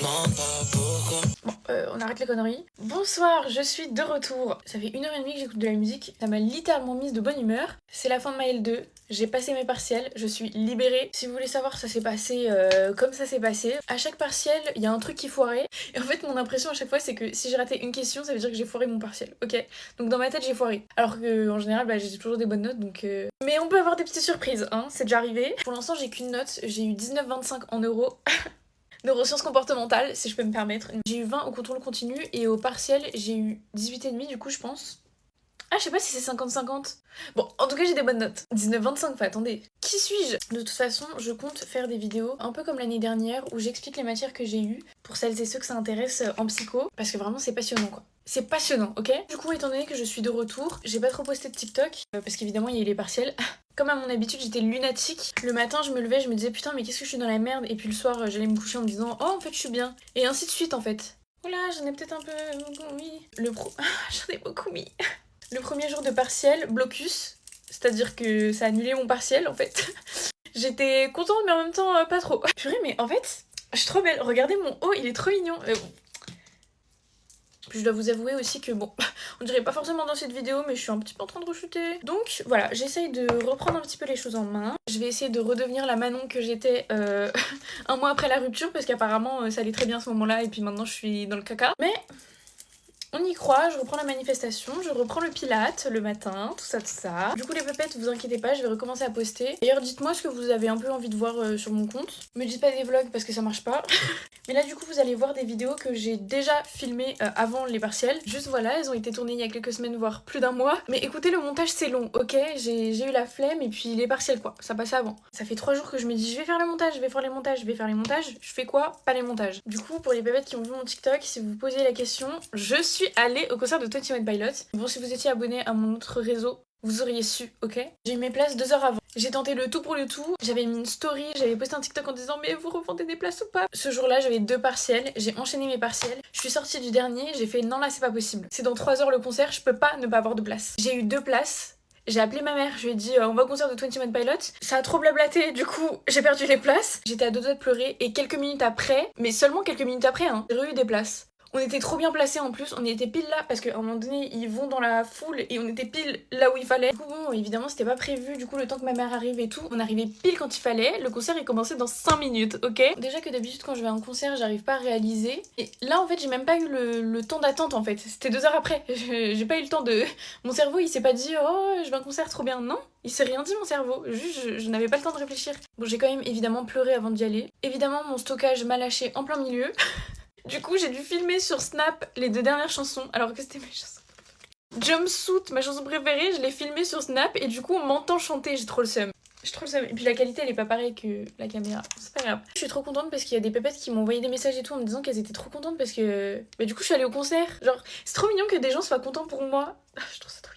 demande pas pourquoi. Bon, on arrête les conneries. Bonsoir, je suis de retour. Ça fait 1h30 que j'écoute de la musique. Ça m'a littéralement mise de bonne humeur. C'est la fin de ma L2. J'ai passé mes partiels, je suis libérée. Si vous voulez savoir, ça s'est passé comme ça s'est passé. À chaque partiel, il y a un truc qui foirait. Et en fait, mon impression à chaque fois, c'est que si j'ai raté une question, ça veut dire que j'ai foiré mon partiel, ok? Donc dans ma tête, j'ai foiré. Alors que en général, j'ai toujours des bonnes notes, donc... Mais on peut avoir des petites surprises, hein, c'est déjà arrivé. Pour l'instant, j'ai qu'une note. J'ai eu 19,25 en euros. Neurosciences comportementales, si je peux me permettre. J'ai eu 20 au contrôle continu et au partiel, j'ai eu 18,5 du coup, je pense. Ah, je sais pas si c'est 50-50. Bon, en tout cas, j'ai des bonnes notes. 19-25, enfin attendez. Qui suis-je? De toute façon, je compte faire des vidéos un peu comme l'année dernière où j'explique les matières que j'ai eues pour celles et ceux que ça intéresse en psycho parce que vraiment, c'est passionnant quoi. C'est passionnant, ok? Du coup, étant donné que je suis de retour, j'ai pas trop posté de TikTok parce qu'évidemment, il y a eu les partiels. Comme à mon habitude, j'étais lunatique. Le matin, je me levais, je me disais putain, mais qu'est-ce que je suis dans la merde? Et puis le soir, j'allais me coucher en me disant oh, en fait, je suis bien. Et ainsi de suite en fait. Oula, j'en ai peut-être un peu mis. J'en ai beaucoup mis. Le premier jour de partiel, blocus, c'est-à-dire que ça a annulé mon partiel en fait. J'étais contente mais en même temps pas trop. Purée mais en fait, je suis trop belle. Regardez mon haut, il est trop mignon. Puis je dois vous avouer aussi que bon, on dirait pas forcément dans cette vidéo mais je suis un petit peu en train de rechuter. Donc voilà, j'essaye de reprendre un petit peu les choses en main. Je vais essayer de redevenir la Manon que j'étais un mois après la rupture parce qu'apparemment ça allait très bien à ce moment-là et puis maintenant je suis dans le caca. Mais... on y croit, je reprends la manifestation, je reprends le pilate le matin, tout ça, tout ça. Du coup les pépettes, vous inquiétez pas, je vais recommencer à poster. D'ailleurs dites-moi ce que vous avez un peu envie de voir sur mon compte. Me dites pas des vlogs parce que ça marche pas. Mais là du coup vous allez voir des vidéos que j'ai déjà filmées avant les partiels. Juste voilà, elles ont été tournées il y a quelques semaines, voire plus d'un mois. Mais écoutez, le montage c'est long, ok? J'ai eu la flemme et puis les partiels quoi, ça passait avant. Ça fait 3 jours que je me dis je vais faire les montages, je vais faire les montages, je vais faire les montages. Je fais quoi? Pas les montages. Du coup pour les pépettes qui ont vu mon TikTok, si vous vous posez la question, je suis allée au concert de 21 Pilots. Bon, si vous étiez abonné à mon autre réseau, vous auriez su, ok? J'ai eu mes places 2 heures avant. J'ai tenté le tout pour le tout. J'avais mis une story, j'avais posté un TikTok en disant mais vous revendez des places ou pas? Ce jour-là, j'avais 2 partiels, j'ai enchaîné mes partiels. Je suis sortie du dernier, j'ai fait non là c'est pas possible. C'est dans 3 heures le concert, je peux pas ne pas avoir de place. J'ai eu 2 places. J'ai appelé ma mère, je lui ai dit on va au concert de 21 Pilots. Ça a trop blablaté, du coup j'ai perdu les places. J'étais à 2 doigts de pleurer et quelques minutes après, mais seulement quelques minutes après, hein, j'ai eu des places. On était trop bien placés en plus, on était pile là parce qu'à un moment donné ils vont dans la foule et on était pile là où il fallait. Du coup bon évidemment c'était pas prévu, du coup le temps que ma mère arrive et tout, on arrivait pile quand il fallait, le concert il commençait dans 5 minutes, ok? Déjà que d'habitude quand je vais à un concert j'arrive pas à réaliser, et là en fait j'ai même pas eu le temps d'attente en fait, c'était 2 heures après, j'ai pas eu le temps de... Mon cerveau il s'est pas dit oh je vais à un concert trop bien, non, il s'est rien dit mon cerveau, juste je n'avais pas le temps de réfléchir. Bon j'ai quand même évidemment pleuré avant d'y aller, évidemment mon stockage m'a lâché en plein milieu. Du coup, j'ai dû filmer sur Snap les 2 dernières chansons, alors que c'était mes chansons. Jumpsuit, ma chanson préférée, je l'ai filmée sur Snap et du coup, on m'entend chanter, j'ai trop le seum. J'ai trop le seum. Et puis la qualité, elle est pas pareille que la caméra. C'est pas grave. Je suis trop contente parce qu'il y a des pépettes qui m'ont envoyé des messages et tout en me disant qu'elles étaient trop contentes parce que... Bah du coup, je suis allée au concert. Genre, c'est trop mignon que des gens soient contents pour moi. Je trouve ça trop...